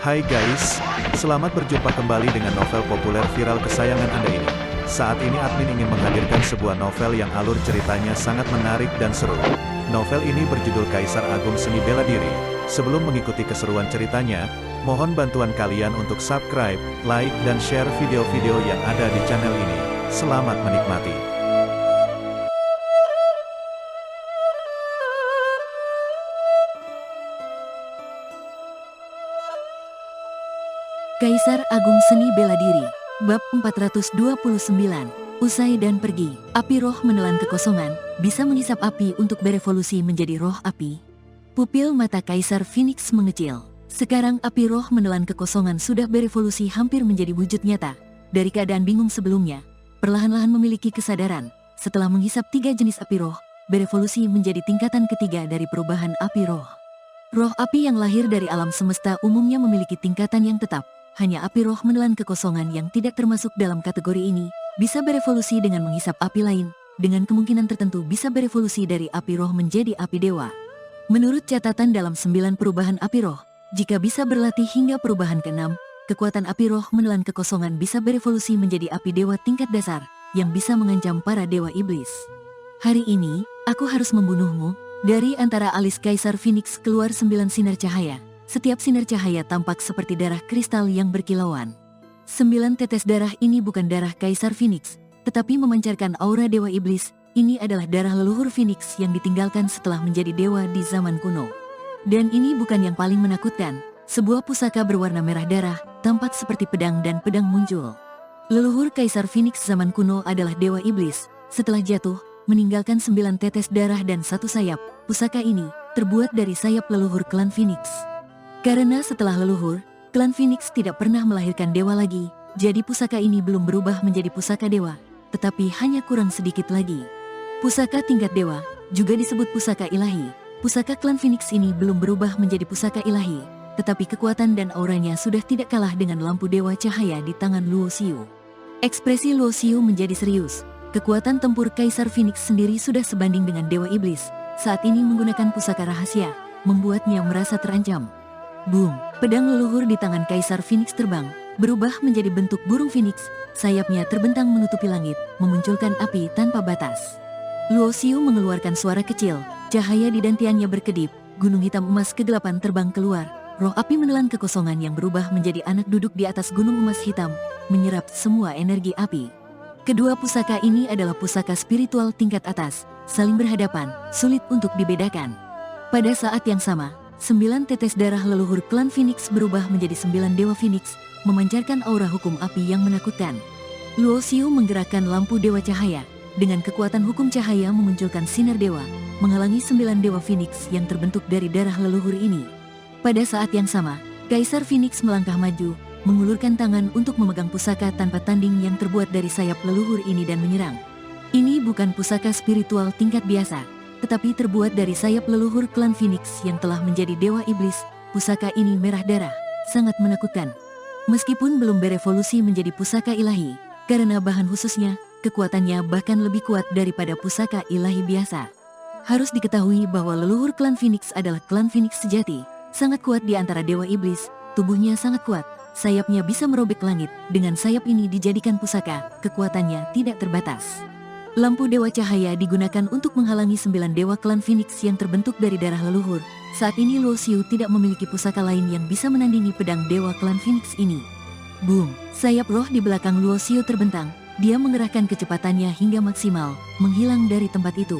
Hai guys, selamat berjumpa kembali dengan novel populer viral kesayangan Anda ini. Saat ini admin ingin menghadirkan sebuah novel yang alur ceritanya sangat menarik dan seru. Novel ini berjudul Kaisar Agung Seni Bela Diri. Sebelum mengikuti keseruan ceritanya, mohon bantuan kalian untuk subscribe, like, dan share video-video yang ada di channel ini. Selamat menikmati. Kaisar Agung Seni Bela Diri, Bab 429, Usai dan Pergi. Api roh menelan kekosongan, bisa menghisap api untuk berevolusi menjadi roh api. Pupil mata Kaisar Phoenix mengecil. Sekarang api roh menelan kekosongan sudah berevolusi hampir menjadi wujud nyata. Dari keadaan bingung sebelumnya, perlahan-lahan memiliki kesadaran. Setelah menghisap 3 jenis api roh, berevolusi menjadi tingkatan ketiga dari perubahan api roh. Roh api yang lahir dari alam semesta umumnya memiliki tingkatan yang tetap. Hanya api roh menelan kekosongan yang tidak termasuk dalam kategori ini, bisa berevolusi dengan menghisap api lain, dengan kemungkinan tertentu bisa berevolusi dari api roh menjadi api dewa. Menurut catatan dalam 9 perubahan api roh, jika bisa berlatih hingga perubahan ke-6, kekuatan api roh menelan kekosongan bisa berevolusi menjadi api dewa tingkat dasar, yang bisa mengancam para dewa iblis. Hari ini, aku harus membunuhmu. Dari antara alis Kaisar Phoenix keluar 9 sinar cahaya. Setiap sinar cahaya tampak seperti darah kristal yang berkilauan. 9 tetes darah ini bukan darah Kaisar Phoenix, tetapi memancarkan aura dewa iblis. Ini adalah darah leluhur Phoenix yang ditinggalkan setelah menjadi dewa di zaman kuno. Dan ini bukan yang paling menakutkan. Sebuah pusaka berwarna merah darah, tampak seperti pedang dan pedang muncul. Leluhur Kaisar Phoenix zaman kuno adalah dewa iblis. Setelah jatuh, meninggalkan 9 tetes darah dan 1 sayap. Pusaka ini terbuat dari sayap leluhur klan Phoenix. Karena setelah leluhur, klan Phoenix tidak pernah melahirkan dewa lagi, jadi pusaka ini belum berubah menjadi pusaka dewa, tetapi hanya kurang sedikit lagi. Pusaka tingkat dewa, juga disebut pusaka ilahi. Pusaka klan Phoenix ini belum berubah menjadi pusaka ilahi, tetapi kekuatan dan auranya sudah tidak kalah dengan lampu dewa cahaya di tangan Luo Xiu. Ekspresi Luo Xiu menjadi serius. Kekuatan tempur Kaisar Phoenix sendiri sudah sebanding dengan dewa iblis. Saat ini menggunakan pusaka rahasia, membuatnya merasa terancam. Boom! Pedang leluhur di tangan Kaisar Phoenix terbang, berubah menjadi bentuk burung Phoenix. Sayapnya terbentang menutupi langit, memunculkan api tanpa batas. Luo Xiu mengeluarkan suara kecil, cahaya di dantiannya berkedip, gunung hitam emas kegelapan terbang keluar. Roh api menelan kekosongan yang berubah menjadi anak duduk di atas gunung emas hitam, menyerap semua energi api. Kedua pusaka ini adalah pusaka spiritual tingkat atas, saling berhadapan, sulit untuk dibedakan. Pada saat yang sama, 9 tetes darah leluhur klan Phoenix berubah menjadi 9 dewa Phoenix, memancarkan aura hukum api yang menakutkan. Luo Xiu menggerakkan lampu dewa cahaya, dengan kekuatan hukum cahaya memunculkan sinar dewa, menghalangi 9 dewa Phoenix yang terbentuk dari darah leluhur ini. Pada saat yang sama, Kaisar Phoenix melangkah maju, mengulurkan tangan untuk memegang pusaka tanpa tanding yang terbuat dari sayap leluhur ini dan menyerang. Ini bukan pusaka spiritual tingkat biasa, tetapi terbuat dari sayap leluhur klan Phoenix yang telah menjadi dewa iblis. Pusaka ini merah darah, sangat menakutkan. Meskipun belum berevolusi menjadi pusaka ilahi, karena bahan khususnya, kekuatannya bahkan lebih kuat daripada pusaka ilahi biasa. Harus diketahui bahwa leluhur klan Phoenix adalah klan Phoenix sejati, sangat kuat di antara dewa iblis, tubuhnya sangat kuat, sayapnya bisa merobek langit, dengan sayap ini dijadikan pusaka, kekuatannya tidak terbatas. Lampu dewa cahaya digunakan untuk menghalangi 9 dewa klan Phoenix yang terbentuk dari darah leluhur. Saat ini Luo Xiu tidak memiliki pusaka lain yang bisa menandingi pedang dewa klan Phoenix ini. Boom! Sayap roh di belakang Luo Xiu terbentang. Dia mengerahkan kecepatannya hingga maksimal, menghilang dari tempat itu.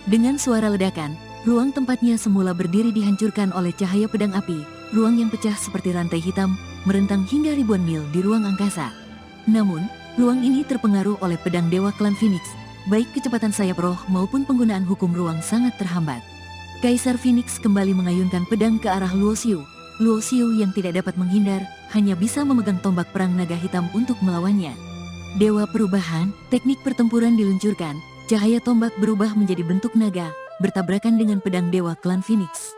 Dengan suara ledakan, ruang tempatnya semula berdiri dihancurkan oleh cahaya pedang api. Ruang yang pecah seperti rantai hitam, merentang hingga ribuan mil di ruang angkasa. Namun, ruang ini terpengaruh oleh pedang dewa klan Phoenix. Baik kecepatan sayap roh maupun penggunaan hukum ruang sangat terhambat. Kaisar Phoenix kembali mengayunkan pedang ke arah Luo Xiu. Luo Xiu yang tidak dapat menghindar, hanya bisa memegang tombak perang naga hitam untuk melawannya. Dewa perubahan, teknik pertempuran diluncurkan, cahaya tombak berubah menjadi bentuk naga, bertabrakan dengan pedang dewa klan Phoenix.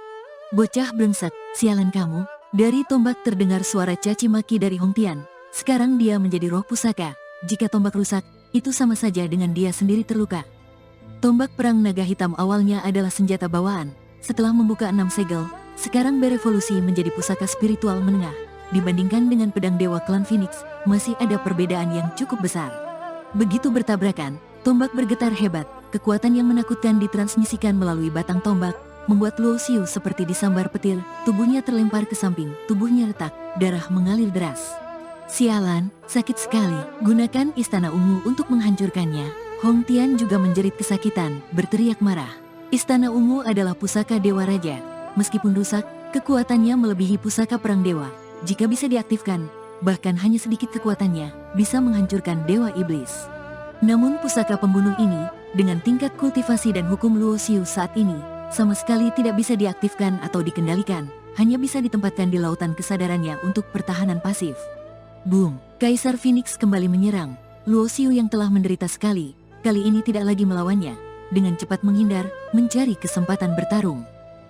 Bocah brengsek, sialan kamu. Dari tombak terdengar suara caci maki dari Hong Tian. Sekarang dia menjadi roh pusaka. Jika tombak rusak, itu sama saja dengan dia sendiri terluka. Tombak perang naga hitam awalnya adalah senjata bawaan. Setelah membuka 6 segel, sekarang berevolusi menjadi pusaka spiritual menengah. dibandingkan dengan pedang Dewa Klan Phoenix, masih ada perbedaan yang cukup besar. Begitu bertabrakan, tombak bergetar hebat, kekuatan yang menakutkan ditransmisikan melalui batang tombak, membuat Luo Xiu seperti disambar petir, tubuhnya terlempar ke samping, tubuhnya retak, darah mengalir deras. Sialan, sakit sekali, gunakan Istana Ungu untuk menghancurkannya. Hong Tian juga menjerit kesakitan, berteriak marah. Istana Ungu adalah pusaka Dewa Raja. Meskipun rusak, kekuatannya melebihi pusaka perang dewa. Jika bisa diaktifkan, bahkan hanya sedikit kekuatannya, bisa menghancurkan Dewa Iblis. Namun pusaka pembunuh ini, dengan tingkat kultivasi dan hukum Luo Xiu saat ini, sama sekali tidak bisa diaktifkan atau dikendalikan, hanya bisa ditempatkan di lautan kesadarannya untuk pertahanan pasif. Boom! Kaisar Phoenix kembali menyerang. Luo Xiu yang telah menderita sekali, kali ini tidak lagi melawannya. Dengan cepat menghindar, mencari kesempatan bertarung.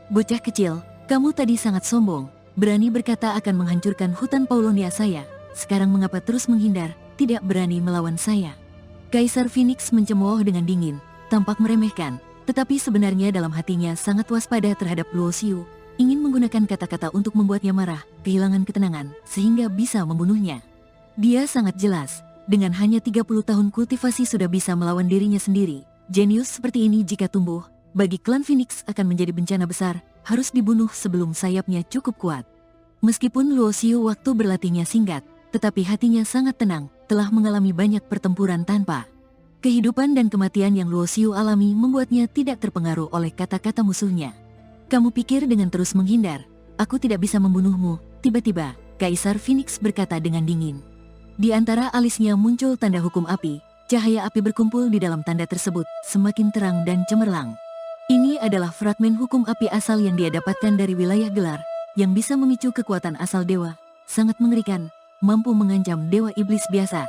Bocah kecil, kamu tadi sangat sombong, berani berkata akan menghancurkan hutan Paulonia saya. Sekarang mengapa terus menghindar, tidak berani melawan saya? Kaisar Phoenix mencemooh dengan dingin, tampak meremehkan. Tetapi sebenarnya dalam hatinya sangat waspada terhadap Luo Xiu, ingin menggunakan kata-kata untuk membuatnya marah, kehilangan ketenangan, sehingga bisa membunuhnya. Dia sangat jelas, dengan hanya 30 tahun kultivasi sudah bisa melawan dirinya sendiri. Jenius seperti ini jika tumbuh, bagi klan Phoenix akan menjadi bencana besar, harus dibunuh sebelum sayapnya cukup kuat. Meskipun Luo Xiu waktu berlatihnya singkat, tetapi hatinya sangat tenang, telah mengalami banyak pertempuran tanpa. Kehidupan dan kematian yang Luo Xiu alami membuatnya tidak terpengaruh oleh kata-kata musuhnya. Kamu pikir dengan terus menghindar, aku tidak bisa membunuhmu? Tiba-tiba, Kaisar Phoenix berkata dengan dingin. Di antara alisnya muncul tanda hukum api, cahaya api berkumpul di dalam tanda tersebut, semakin terang dan cemerlang. Ini adalah fragmen hukum api asal yang dia dapatkan dari wilayah gelar, yang bisa memicu kekuatan asal dewa, sangat mengerikan, mampu mengancam Dewa Iblis biasa.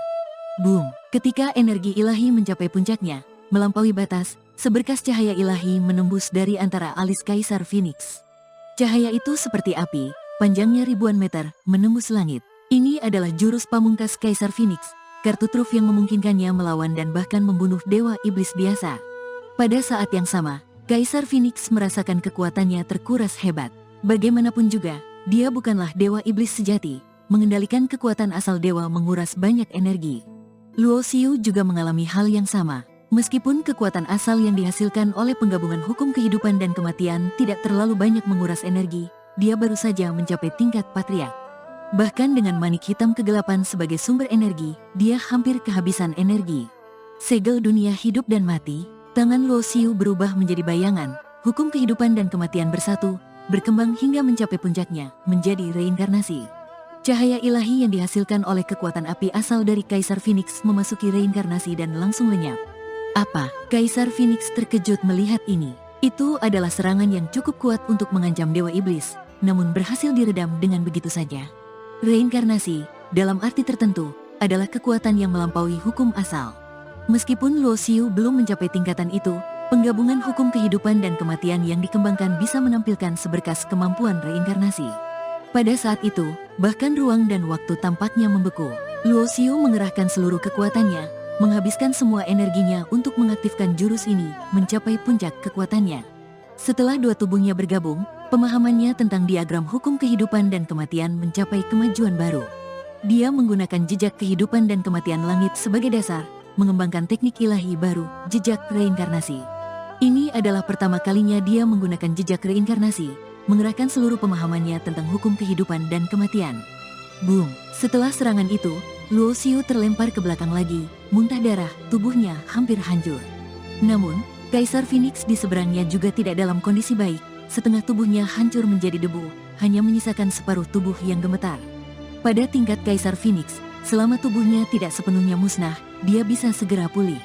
Boom! Ketika energi ilahi mencapai puncaknya, melampaui batas, seberkas cahaya ilahi menembus dari antara alis Kaisar Phoenix. Cahaya itu seperti api, panjangnya ribuan meter, menembus langit. Ini adalah jurus pamungkas Kaisar Phoenix, kartu truf yang memungkinkannya melawan dan bahkan membunuh Dewa Iblis biasa. Pada saat yang sama, Kaisar Phoenix merasakan kekuatannya terkuras hebat. Bagaimanapun juga, dia bukanlah Dewa Iblis sejati, mengendalikan kekuatan asal dewa menguras banyak energi. Luo Xiu juga mengalami hal yang sama. Meskipun kekuatan asal yang dihasilkan oleh penggabungan hukum kehidupan dan kematian tidak terlalu banyak menguras energi, dia baru saja mencapai tingkat patriark. Bahkan dengan manik hitam kegelapan sebagai sumber energi, dia hampir kehabisan energi. Segel dunia hidup dan mati, tangan Luo Xiu berubah menjadi bayangan, hukum kehidupan dan kematian bersatu, berkembang hingga mencapai puncaknya, menjadi reinkarnasi. Cahaya ilahi yang dihasilkan oleh kekuatan api asal dari Kaisar Phoenix memasuki reinkarnasi dan langsung lenyap. Apa? Kaisar Phoenix terkejut melihat ini. Itu adalah serangan yang cukup kuat untuk mengancam Dewa Iblis, namun berhasil diredam dengan begitu saja. Reinkarnasi, dalam arti tertentu, adalah kekuatan yang melampaui hukum asal. Meskipun Luo Xiu belum mencapai tingkatan itu, penggabungan hukum kehidupan dan kematian yang dikembangkan bisa menampilkan seberkas kemampuan reinkarnasi. Pada saat itu, bahkan ruang dan waktu tampaknya membeku. Luo Xiu mengerahkan seluruh kekuatannya, menghabiskan semua energinya untuk mengaktifkan jurus ini, mencapai puncak kekuatannya. Setelah dua tubuhnya bergabung, pemahamannya tentang diagram hukum kehidupan dan kematian mencapai kemajuan baru. Dia menggunakan jejak kehidupan dan kematian langit sebagai dasar, mengembangkan teknik ilahi baru, jejak reinkarnasi. Ini adalah pertama kalinya dia menggunakan jejak reinkarnasi, mengerahkan seluruh pemahamannya tentang hukum kehidupan dan kematian. Boom! Setelah serangan itu, Luo Xiu terlempar ke belakang lagi, muntah darah, tubuhnya hampir hancur. Namun, Kaisar Phoenix di seberangnya juga tidak dalam kondisi baik, setengah tubuhnya hancur menjadi debu, hanya menyisakan separuh tubuh yang gemetar. Pada tingkat Kaisar Phoenix, selama tubuhnya tidak sepenuhnya musnah, dia bisa segera pulih.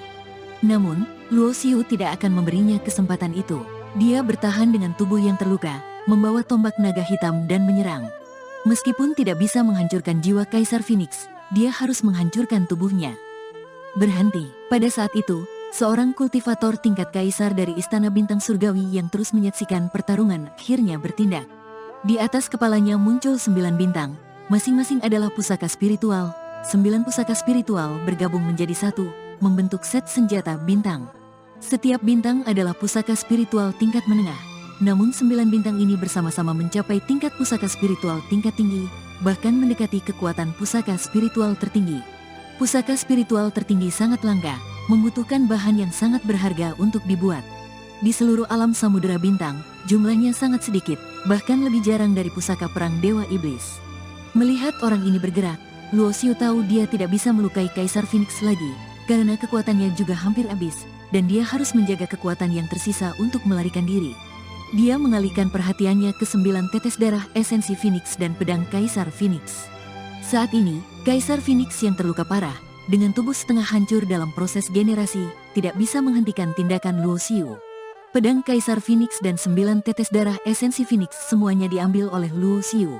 Namun, Luo Xiu tidak akan memberinya kesempatan itu. Dia bertahan dengan tubuh yang terluka, membawa tombak naga hitam dan menyerang. Meskipun tidak bisa menghancurkan jiwa Kaisar Phoenix, dia harus menghancurkan tubuhnya. Berhenti. Pada saat itu, seorang kultivator tingkat kaisar dari Istana Bintang Surgawi yang terus menyaksikan pertarungan akhirnya bertindak. Di atas kepalanya muncul 9 bintang, masing-masing adalah pusaka spiritual. 9 pusaka spiritual bergabung menjadi satu, membentuk set senjata bintang. Setiap bintang adalah pusaka spiritual tingkat menengah. Namun 9 bintang ini bersama-sama mencapai tingkat pusaka spiritual tingkat tinggi, bahkan mendekati kekuatan pusaka spiritual tertinggi. Pusaka spiritual tertinggi sangat langka, membutuhkan bahan yang sangat berharga untuk dibuat. Di seluruh alam samudera bintang, jumlahnya sangat sedikit, bahkan lebih jarang dari pusaka perang Dewa Iblis. Melihat orang ini bergerak, Luo Xiu tahu dia tidak bisa melukai Kaisar Phoenix lagi, karena kekuatannya juga hampir habis, dan dia harus menjaga kekuatan yang tersisa untuk melarikan diri. Dia mengalihkan perhatiannya ke 9 tetes darah esensi Phoenix dan pedang Kaisar Phoenix. Saat ini, Kaisar Phoenix yang terluka parah, dengan tubuh setengah hancur dalam proses generasi, tidak bisa menghentikan tindakan Luo Xiu. Pedang Kaisar Phoenix dan 9 tetes darah esensi Phoenix semuanya diambil oleh Luo Xiu.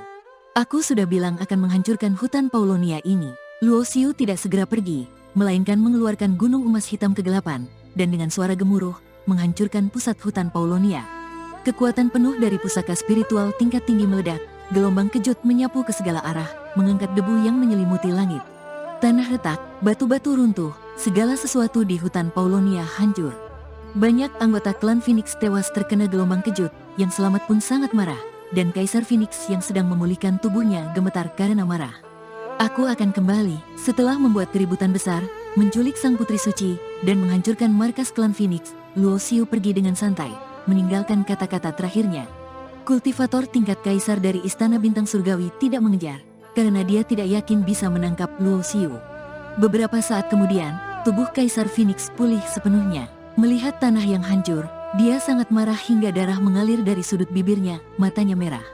Aku sudah bilang akan menghancurkan hutan Paulonia ini. Luo Xiu tidak segera pergi, melainkan mengeluarkan gunung emas hitam kegelapan, dan dengan suara gemuruh, menghancurkan pusat hutan Paulonia. Kekuatan penuh dari pusaka spiritual tingkat tinggi meledak, gelombang kejut menyapu ke segala arah, mengangkat debu yang menyelimuti langit. Tanah retak, batu-batu runtuh, segala sesuatu di hutan Paulonia hancur. Banyak anggota klan Phoenix tewas terkena gelombang kejut, yang selamat pun sangat marah, dan Kaisar Phoenix yang sedang memulihkan tubuhnya gemetar karena marah. Aku akan kembali, setelah membuat keributan besar, menculik sang putri suci, dan menghancurkan markas klan Phoenix. Luo Xiu pergi dengan santai, meninggalkan kata-kata terakhirnya. Kultivator tingkat kaisar dari Istana Bintang Surgawi tidak mengejar, karena dia tidak yakin bisa menangkap Luo Xiu. Beberapa saat kemudian, tubuh Kaisar Phoenix pulih sepenuhnya. Melihat tanah yang hancur, dia sangat marah hingga darah mengalir dari sudut bibirnya, matanya merah.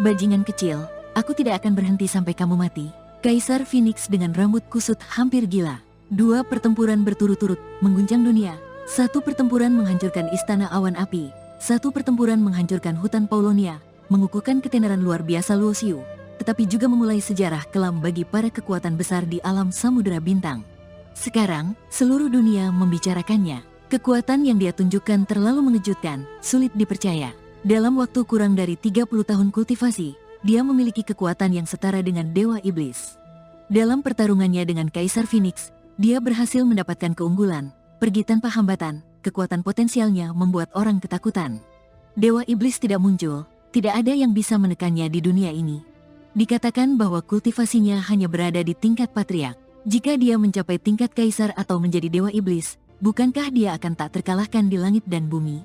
Bajingan kecil, aku tidak akan berhenti sampai kamu mati. Kaisar Phoenix dengan rambut kusut hampir gila. 2 pertempuran berturut-turut mengguncang dunia. 1 pertempuran menghancurkan Istana Awan Api. 1 pertempuran menghancurkan hutan Paulonia, mengukuhkan ketenaran luar biasa Luo Xiu, tetapi juga memulai sejarah kelam bagi para kekuatan besar di alam samudera bintang. Sekarang, seluruh dunia membicarakannya. Kekuatan yang dia tunjukkan terlalu mengejutkan, sulit dipercaya. Dalam waktu kurang dari 30 tahun kultivasi, dia memiliki kekuatan yang setara dengan Dewa Iblis. Dalam pertarungannya dengan Kaisar Phoenix, dia berhasil mendapatkan keunggulan, pergi tanpa hambatan, kekuatan potensialnya membuat orang ketakutan. Dewa Iblis tidak muncul, tidak ada yang bisa menekannya di dunia ini. Dikatakan bahwa kultivasinya hanya berada di tingkat patriark. Jika dia mencapai tingkat kaisar atau menjadi Dewa Iblis, bukankah dia akan tak terkalahkan di langit dan bumi?